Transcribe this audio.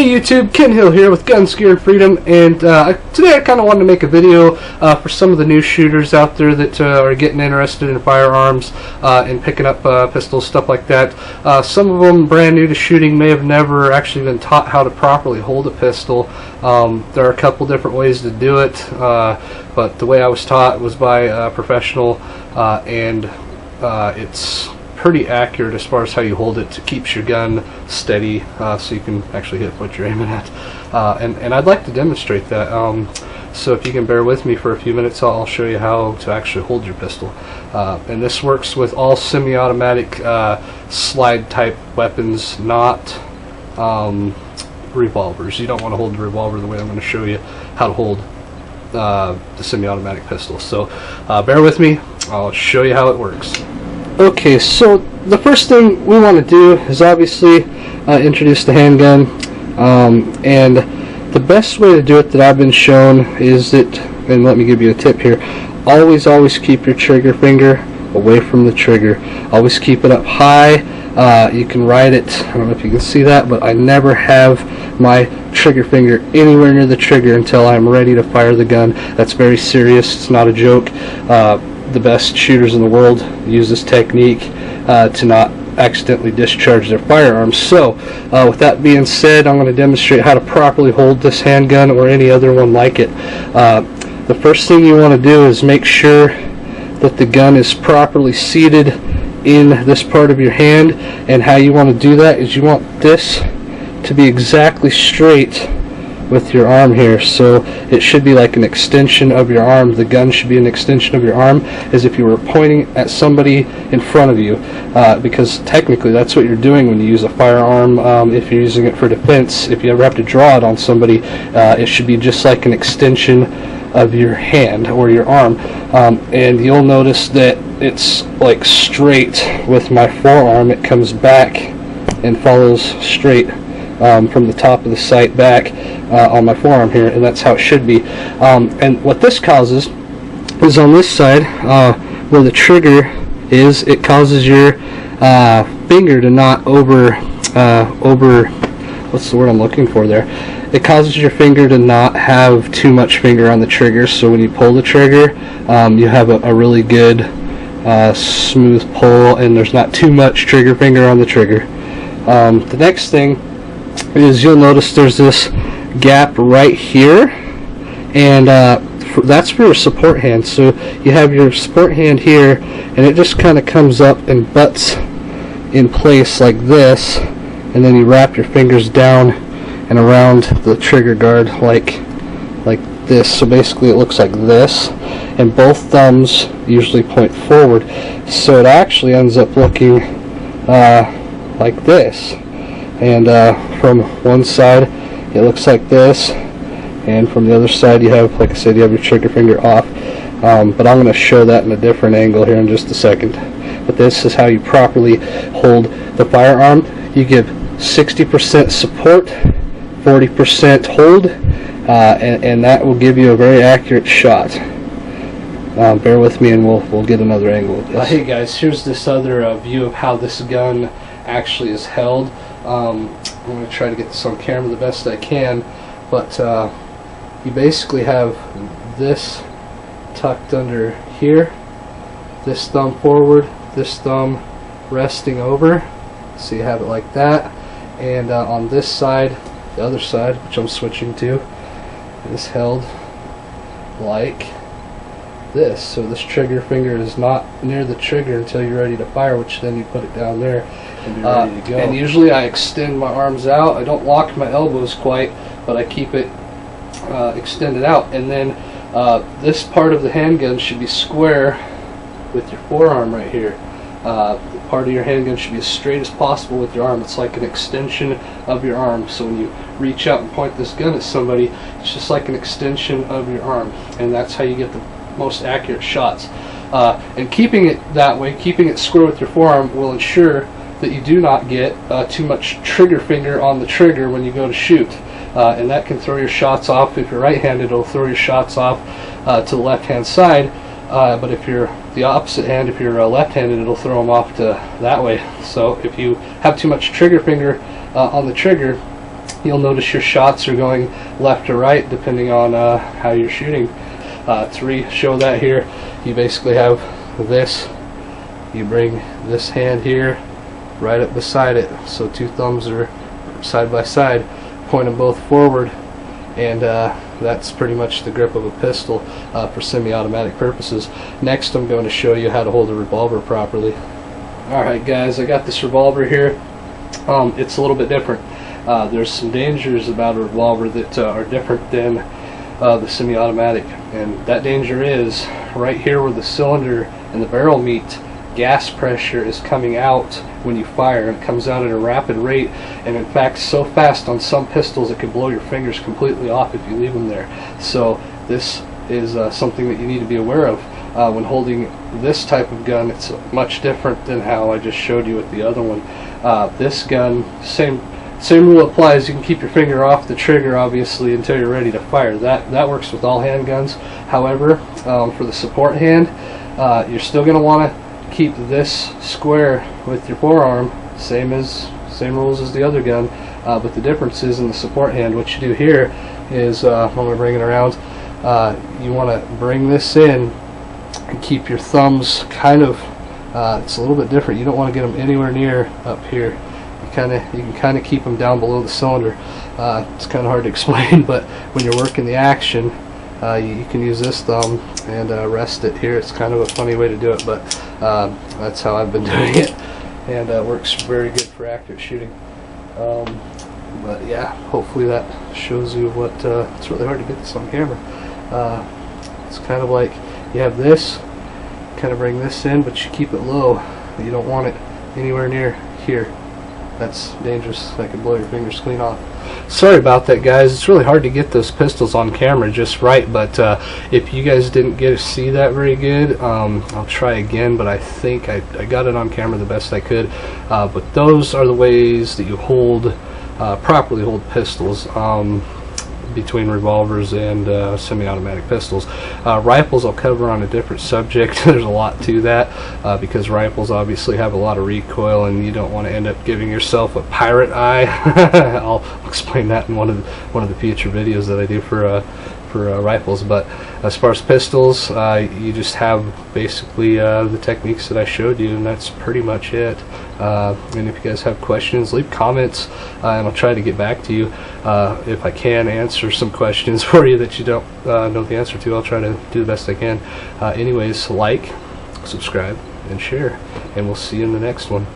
Hey YouTube, Ken Hill here with Guns, Gear, and Freedom, and today I kind of wanted to make a video for some of the new shooters out there that are getting interested in firearms and picking up pistols, stuff like that. Some of them brand new to shooting may have never actually been taught how to properly hold a pistol. There are a couple different ways to do it, but the way I was taught was by a professional, and it's pretty accurate as far as how you hold it. It keeps your gun steady, so you can actually hit what you're aiming at, and I'd like to demonstrate that. So if you can bear with me for a few minutes, I'll show you how to actually hold your pistol, and this works with all semi-automatic slide type weapons, not revolvers. You don't want to hold the revolver the way I'm going to show you how to hold the semi-automatic pistol. So bear with me, I'll show you how it works. Okay, so the first thing we want to do is obviously introduce the handgun, and the best way to do it that I've been shown is that, and let me give you a tip here, always keep your trigger finger away from the trigger. Always keep it up high. You can ride it, I don't know if you can see that, but I never have my trigger finger anywhere near the trigger until I'm ready to fire the gun. That's very serious, it's not a joke. The best shooters in the world use this technique to not accidentally discharge their firearms. So with that being said, I'm going to demonstrate how to properly hold this handgun or any other one like it. The first thing you want to do is make sure that the gun is properly seated in this part of your hand, and how you want to do that is you want this to be exactly straight with your arm here, so it should be like an extension of your arm. The gun should be an extension of your arm, as if you were pointing at somebody in front of you, because technically that's what you're doing when you use a firearm. If you're using it for defense, if you ever have to draw it on somebody, it should be just like an extension of your hand or your arm, and you'll notice that it's like straight with my forearm. It comes back and follows straight from the top of the sight back on my forearm here, and that's how it should be. And what this causes is on this side where the trigger is, it causes your finger to not over what's the word I'm looking for there? It causes your finger to not have too much finger on the trigger, so when you pull the trigger, you have a really good smooth pull, and there's not too much trigger finger on the trigger. The next thing is you'll notice there's this gap right here, and that's for your support hand. So you have your support hand here, and it just kind of comes up and butts in place like this, and then you wrap your fingers down and around the trigger guard like this. So basically it looks like this, and both thumbs usually point forward, so it actually ends up looking like this. And from one side it looks like this, and from the other side you have, like I said, you have your trigger finger off, but I'm going to show that in a different angle here in just a second. But this is how you properly hold the firearm. You give 60% support, 40% hold, and that will give you a very accurate shot. Bear with me and we'll get another angle of this. Hey guys, here's this other view of how this gun actually is held. I'm going to try to get this on camera the best I can, but you basically have this tucked under here, this thumb forward, this thumb resting over, so you have it like that, and on this side, the other side, which I'm switching to, is held like this. So this trigger finger is not near the trigger until you're ready to fire, which then you put it down there and be ready to go. And usually I extend my arms out. I don't lock my elbows quite, but I keep it extended out. And then this part of the handgun should be square with your forearm right here. The part of your handgun should be as straight as possible with your arm. It's like an extension of your arm. So when you reach out and point this gun at somebody, it's just like an extension of your arm, and that's how you get the most accurate shots. And keeping it that way, keeping it square with your forearm, will ensure that you do not get too much trigger finger on the trigger when you go to shoot, and that can throw your shots off. If you're right-handed, it'll throw your shots off to the left-hand side, but if you're the opposite hand, if you're left-handed, it'll throw them off to that way. So if you have too much trigger finger on the trigger, you'll notice your shots are going left or right depending on how you're shooting. To show that here, you basically have this. You bring this hand here right up beside it, so two thumbs are side by side, point them both forward, and that's pretty much the grip of a pistol for semi-automatic purposes. Next, I'm going to show you how to hold a revolver properly. Alright guys, I got this revolver here. It's a little bit different. There's some dangers about a revolver that are different than the semi-automatic, and that danger is right here where the cylinder and the barrel meet. Gas pressure is coming out when you fire, and it comes out at a rapid rate, and in fact so fast on some pistols it could blow your fingers completely off if you leave them there. So this is something that you need to be aware of when holding this type of gun. It's much different than how I just showed you with the other one. This gun, same rule applies. You can keep your finger off the trigger obviously until you're ready to fire. That works with all handguns. However, for the support hand, you're still going to want to keep this square with your forearm, same rules as the other gun, but the difference is in the support hand. What you do here is, I'm going to bring it around, you want to bring this in and keep your thumbs kind of, it's a little bit different. You don't want to get them anywhere near up here. You can kind of keep them down below the cylinder. It's kind of hard to explain, but when you're working the action, you can use this thumb and rest it here. It's kind of a funny way to do it, but that's how I've been doing it, and it works very good for accurate shooting. But yeah, hopefully that shows you what, it's really hard to get this on camera. It's kind of like you have this, kind of bring this in, but you keep it low. You don't want it anywhere near here. That's dangerous. That could blow your fingers clean off. Sorry about that, guys. It's really hard to get those pistols on camera just right, but if you guys didn't get to see that very good, I'll try again, but I think I got it on camera the best I could. But those are the ways that you properly hold pistols between revolvers and semi-automatic pistols. Rifles I'll cover on a different subject. There's a lot to that because rifles obviously have a lot of recoil, and you don't want to end up giving yourself a pirate eye. I'll explain that in one of the future videos that I do for rifles. But as far as pistols, you just have basically the techniques that I showed you, and that's pretty much it. And if you guys have questions, leave comments, and I'll try to get back to you if I can answer some questions for you that you don't know the answer to. I'll try to do the best I can. Anyways, like, subscribe, and share, and we'll see you in the next one.